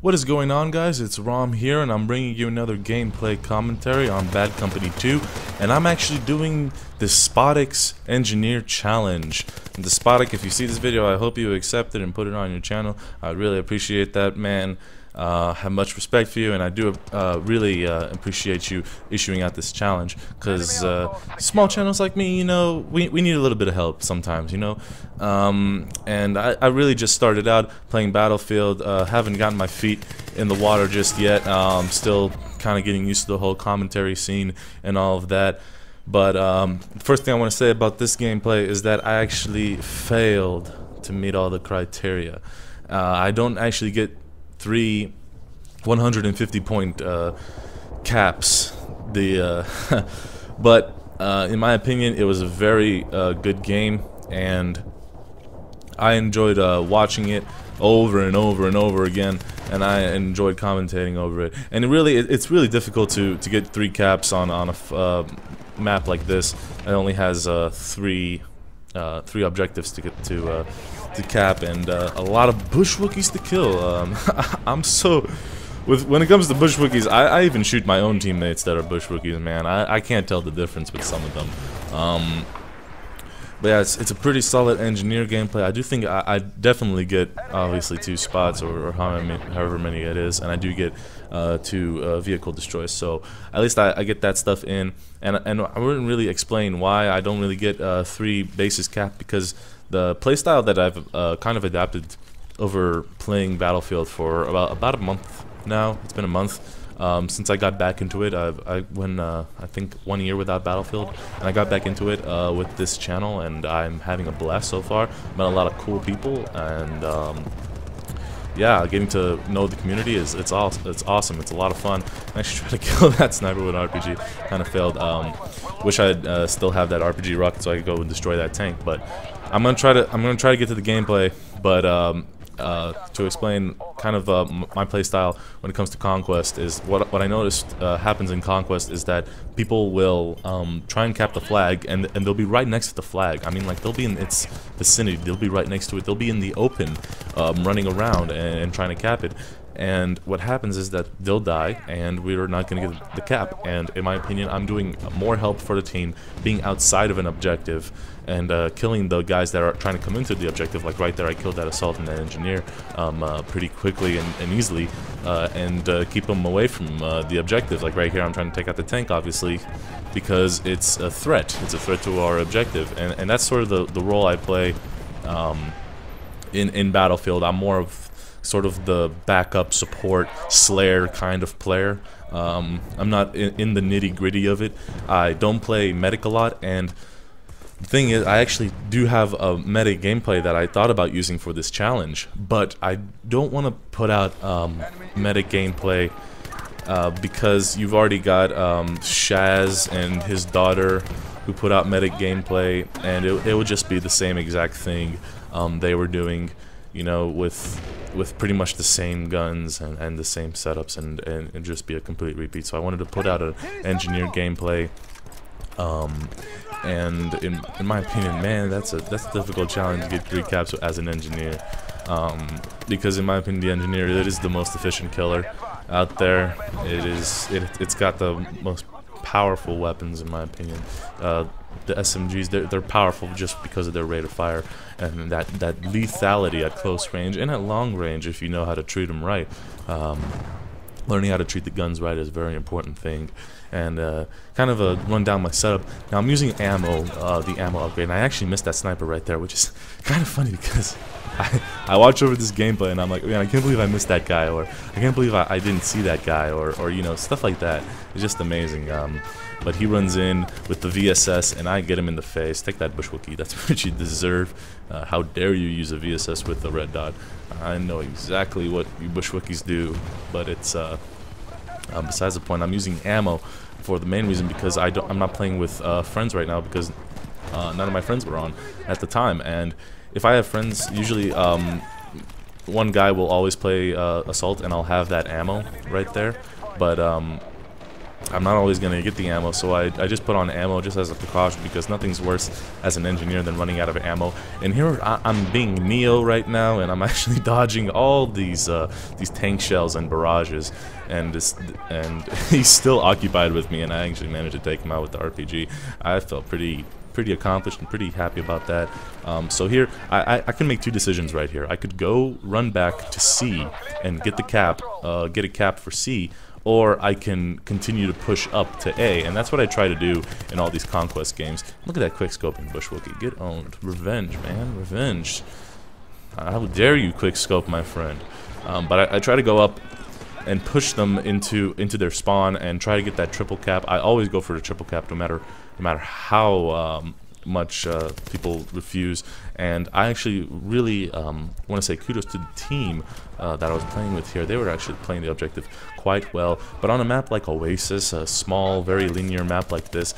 What is going on, guys? It's Rom here, and I'm bringing you another gameplay commentary on Bad Company 2, and I'm actually doing DESPOTIC's Engineer Challenge. And DESPOTIC, if you see this video, I hope you accept it and put it on your channel. I'd really appreciate that, man. Have much respect for you, and I do really appreciate you issuing out this challenge, because small channels like me, you know, we need a little bit of help sometimes, you know. And I really just started out playing Battlefield, haven't gotten my feet in the water just yet. Still kind of getting used to the whole commentary scene and all of that. But first thing I want to say about this gameplay is that I actually failed to meet all the criteria. I don't actually get 3 150-point caps. But in my opinion, it was a very good game, and I enjoyed watching it over and over and over again, and I enjoyed commentating over it. And it's really difficult to get 3 caps on a map like this. It only has three objectives to get to cap, and a lot of bushwookies to kill. I'm so when it comes to bushwookies, I even shoot my own teammates that are bushwookies, man. I can't tell the difference with some of them. But yeah, it's a pretty solid engineer gameplay. I do think I definitely get obviously 2 spots or however many it is, and I do get 2 vehicle destroys. So at least I get that stuff in, and I wouldn't really explain why I don't really get 3 bases cap, because the playstyle that I've kind of adapted over playing Battlefield for about a month now. It's been a month since I got back into it. I went I think 1 year without Battlefield, and I got back into it with this channel, and I'm having a blast so far. Met a lot of cool people, and yeah, getting to know the community it's awesome. It's a lot of fun. I actually tried to kill that sniper with an RPG, kind of failed. Wish I'd still have that RPG rocket so I could go and destroy that tank. But I'm gonna try to get to the gameplay. But to explain kind of my playstyle when it comes to Conquest is what I noticed happens in Conquest is that people will try and cap the flag, and they'll be right next to the flag. I mean, like, they'll be in its vicinity, they'll be right next to it, they'll be in the open, running around and trying to cap it. And what happens is that they'll die, and we're not going to get the cap. And in my opinion, I'm doing more help for the team being outside of an objective and killing the guys that are trying to come into the objective. Like right there, I killed that assault and that engineer pretty quickly and easily, and keep them away from the objectives. Like right here, I'm trying to take out the tank, obviously, because it's a threat. It's a threat to our objective, and that's sort of the role I play in Battlefield. I'm more of sort of the backup support Slayer kind of player. I'm not in the nitty-gritty of it. I don't play medic a lot, and the thing is, I actually do have a medic gameplay that I thought about using for this challenge, but I don't want to put out medic gameplay because you've already got Shaz and his daughter who put out medic gameplay, and it would just be the same exact thing they were doing, you know, with pretty much the same guns and the same setups, and just be a complete repeat. So I wanted to put out an engineer gameplay, and in my opinion, man, that's a difficult challenge to get 3 caps as an engineer, because in my opinion, the engineer, it is the most efficient killer out there. It's got the most powerful weapons, in my opinion. The SMGs, they're powerful just because of their rate of fire and that lethality at close range and at long range if you know how to treat them right. Learning how to treat the guns right is a very important thing. And kind of run down my setup. Now I'm using ammo, the ammo upgrade, and I actually missed that sniper right there, which is kind of funny because I watch over this gameplay and I'm like, man, I can't believe I missed that guy, or I can't believe I didn't see that guy, or you know, stuff like that. It's just amazing. But he runs in with the VSS, and I get him in the face. Take that, Bushwookie. That's what you deserve. How dare you use a VSS with the red dot? I know exactly what you Bushwookies do, but it's besides the point. I'm using ammo for the main reason because I'm not playing with friends right now, because none of my friends were on at the time. And if I have friends, usually one guy will always play assault, and I'll have that ammo right there. But I'm not always going to get the ammo, so I just put on ammo just as a precaution, because nothing's worse as an engineer than running out of ammo. And here I'm being Neo right now, and I'm actually dodging all these tank shells and barrages, and he's still occupied with me, and I actually managed to take him out with the RPG. I felt pretty accomplished and pretty happy about that. So here I can make two decisions right here. I could go run back to C and get the cap, get a cap for C, or I can continue to push up to A, and that's what I try to do in all these Conquest games. Look at that quick scoping Bushwookie. Get owned. Revenge, man. Revenge. How dare you quick scope, my friend. But I try to go up and push them into their spawn and try to get that triple cap. I always go for the triple cap no matter how much people refuse. And I actually really want to say kudos to the team that I was playing with here. They were actually playing the objective quite well. But on a map like Oasis, a small, very linear map like this,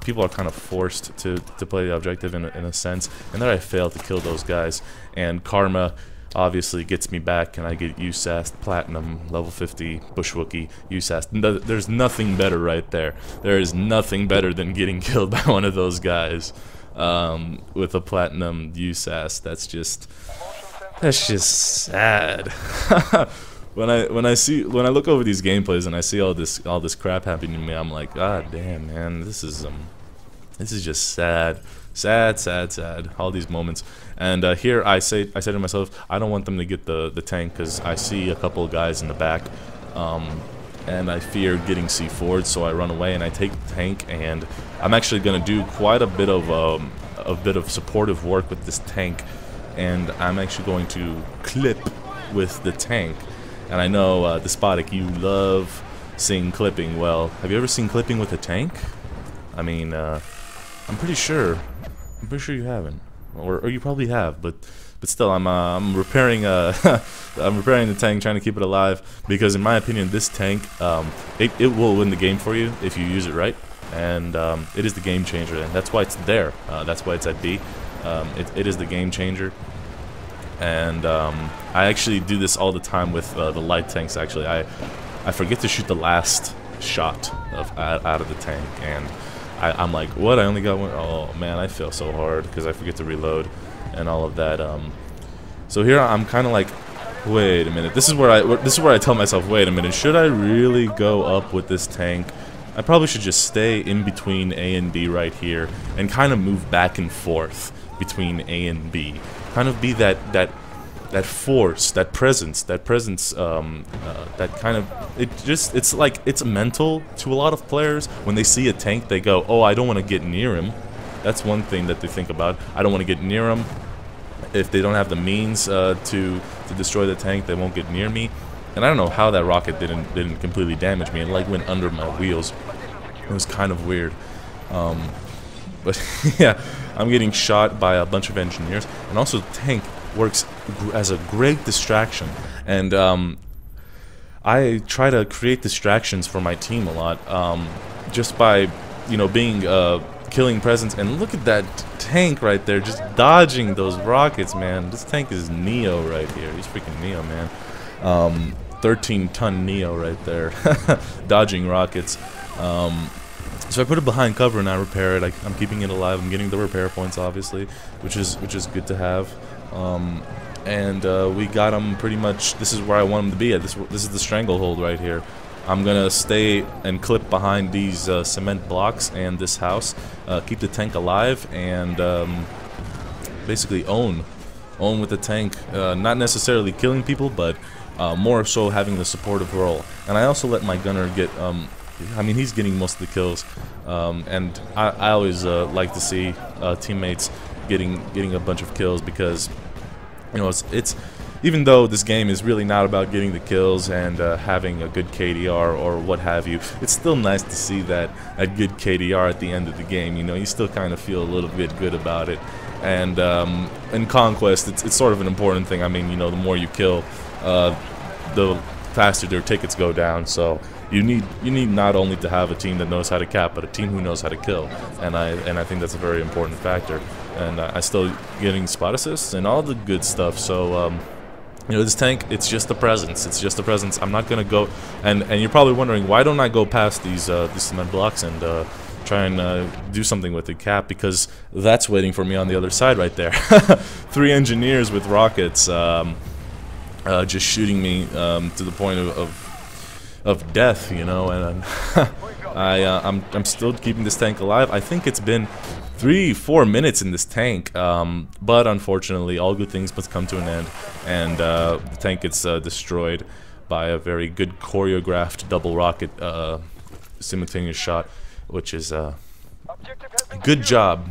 people are kind of forced to play the objective in a sense. And there I failed to kill those guys. And Karma obviously gets me back, and I get USAS Platinum, level 50, Bushwookie, USAS. There's nothing better right there. There is nothing better than getting killed by one of those guys with a Platinum USAS. That's just sad. when I look over these gameplays and I see all this crap happening to me, I'm like, God damn, man, this is just sad. Sad, all these moments. And here I say to myself, I don't want them to get the tank, because I see a couple of guys in the back, and I fear getting C4'd, so I run away and I take the tank, and I'm actually going to do quite a bit of supportive work with this tank, and I'm actually going to clip with the tank. And I know, Despotic, you love seeing clipping. Well, have you ever seen clipping with a tank? I mean, I'm pretty sure you haven't, or you probably have, but still, I'm repairing I'm repairing the tank, trying to keep it alive, because in my opinion, this tank it will win the game for you if you use it right, and it is the game changer, and that's why it's there. That's why it's at B. It is the game changer, and I actually do this all the time with the light tanks. Actually, I forget to shoot the last shot out of the tank, and I'm like, what? I only got one? Oh man, I feel so hard because I forget to reload and all of that. So here I'm kind of like, wait a minute. This is where I tell myself, wait a minute. Should I really go up with this tank? I probably should just stay in between A and B right here and kind of move back and forth between A and B. Kind of be that force, that presence, that kind of, it's like, it's mental to a lot of players. When they see a tank, they go, oh, I don't want to get near him. That's one thing that they think about. I don't want to get near him. If they don't have the means to destroy the tank, they won't get near me. And I don't know how that rocket didn't completely damage me. It like went under my wheels. It was kind of weird. But yeah, I'm getting shot by a bunch of engineers, and also the tank works as a great distraction, and I try to create distractions for my team a lot, just by, you know, being killing presence. And look at that tank right there, just dodging those rockets, man. This tank is Neo right here. He's freaking Neo, man. 13-ton Neo right there, dodging rockets. So I put it behind cover and I repair it. I'm keeping it alive. I'm getting the repair points, obviously, which is good to have. And we got him pretty much. This is where I want him to be at. This is the stranglehold right here. I'm gonna stay and clip behind these cement blocks and this house, keep the tank alive, and basically own with the tank. Not necessarily killing people, but more so having the supportive role. And I also let my gunner get. I mean, he's getting most of the kills, and I always like to see teammates getting a bunch of kills, because, you know, it's even though this game is really not about getting the kills and having a good KDR or what have you, it's still nice to see that a good KDR at the end of the game. You know, you still kind of feel a little bit good about it. And in Conquest, it's sort of an important thing. I mean, you know, the more you kill, the faster their tickets go down. So you need not only to have a team that knows how to cap, but a team who knows how to kill. And I think that's a very important factor. And I still getting spot assists and all the good stuff. So You know, this tank, it's just a presence. It's just a presence. I'm not gonna go, and you're probably wondering, why don't I go past these cement blocks and try and do something with the cap, because that's waiting for me on the other side right there. 3 engineers with rockets just shooting me to the point of death, you know, and I'm still keeping this tank alive. I think it's been 3-4 minutes in this tank, but unfortunately all good things must come to an end, and the tank gets destroyed by a very good choreographed double rocket simultaneous shot, which is good job,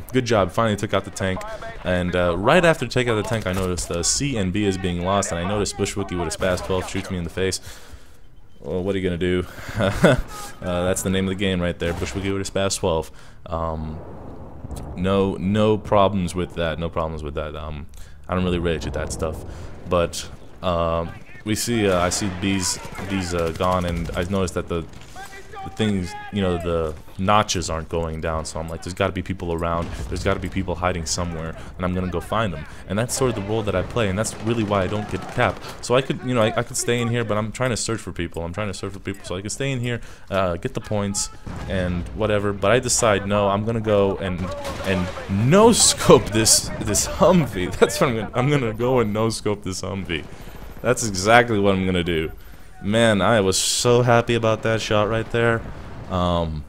finally took out the tank. And right after taking out the tank, I noticed C and B is being lost, and I noticed Bushwookie with a SPAS 12 shoots me in the face. Well, what are you gonna do? That's the name of the game right there, Bushwookie with a SPAS 12. No problems with that. No problems with that. I don't really rage at that stuff, but we see. I see B's gone, and I noticed that the things, you know, the notches aren't going down. So I'm like, there's got to be people around. There's got to be people hiding somewhere, and I'm gonna go find them. And that's sort of the role that I play, and that's really why I don't get cap. So I could, you know, I could stay in here, but I'm trying to search for people. So I could stay in here, get the points, and whatever. But I decide, no, I'm gonna go and no scope this Humvee. That's what I'm gonna go and no scope this Humvee. That's exactly what I'm gonna do. Man, I was so happy about that shot right there. And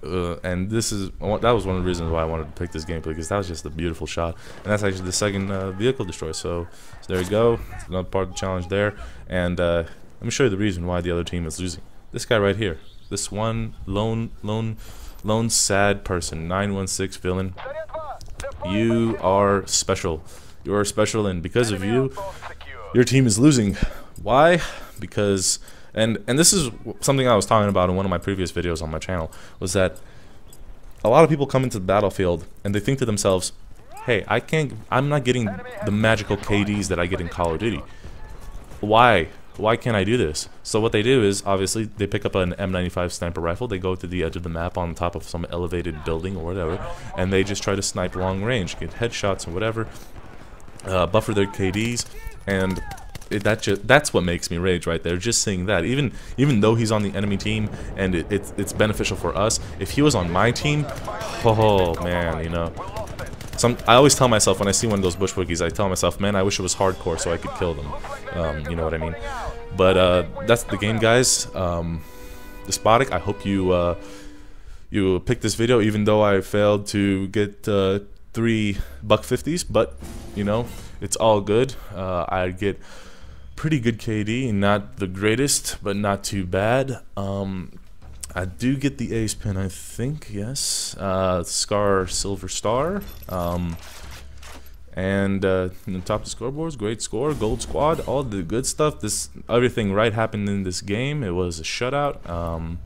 that was one of the reasons why I wanted to pick this gameplay, because that was just a beautiful shot. And that's actually the second vehicle destroy. So there you go. That's another part of the challenge there. And let me show you the reason why the other team is losing. This guy right here. This one lone sad person, 916 villain. You are special. You are special, and because of you, your team is losing. Why? Because, and this is something I was talking about in one of my previous videos on my channel, was that a lot of people come into the battlefield and they think to themselves, hey, I'm not getting the magical KDs that I get in Call of Duty. Why can't I do this? So what they do is, obviously, they pick up an M95 sniper rifle, they go to the edge of the map on top of some elevated building or whatever, and they just try to snipe long range, get headshots and whatever, buffer their KDs, and that's what makes me rage right there. Just seeing that, even though he's on the enemy team and it's beneficial for us, if he was on my team, oh man, you know. I always tell myself when I see one of those Bushwookies, I tell myself, man, I wish it was hardcore so I could kill them. You know what I mean? But that's the game, guys. DESPOTIC, I hope you picked this video, even though I failed to get 3 buck-50s, but you know, it's all good. I get pretty good KD, not the greatest, but not too bad. I do get the ace pin, I think, yes. Scar Silver Star. And top of the scoreboards, great score, gold squad, all the good stuff. Everything right happened in this game. It was a shutout. And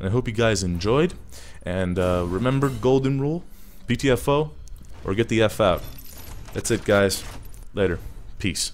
I hope you guys enjoyed. And remember, golden rule, PTFO, or get the F out. That's it, guys. Later. Peace.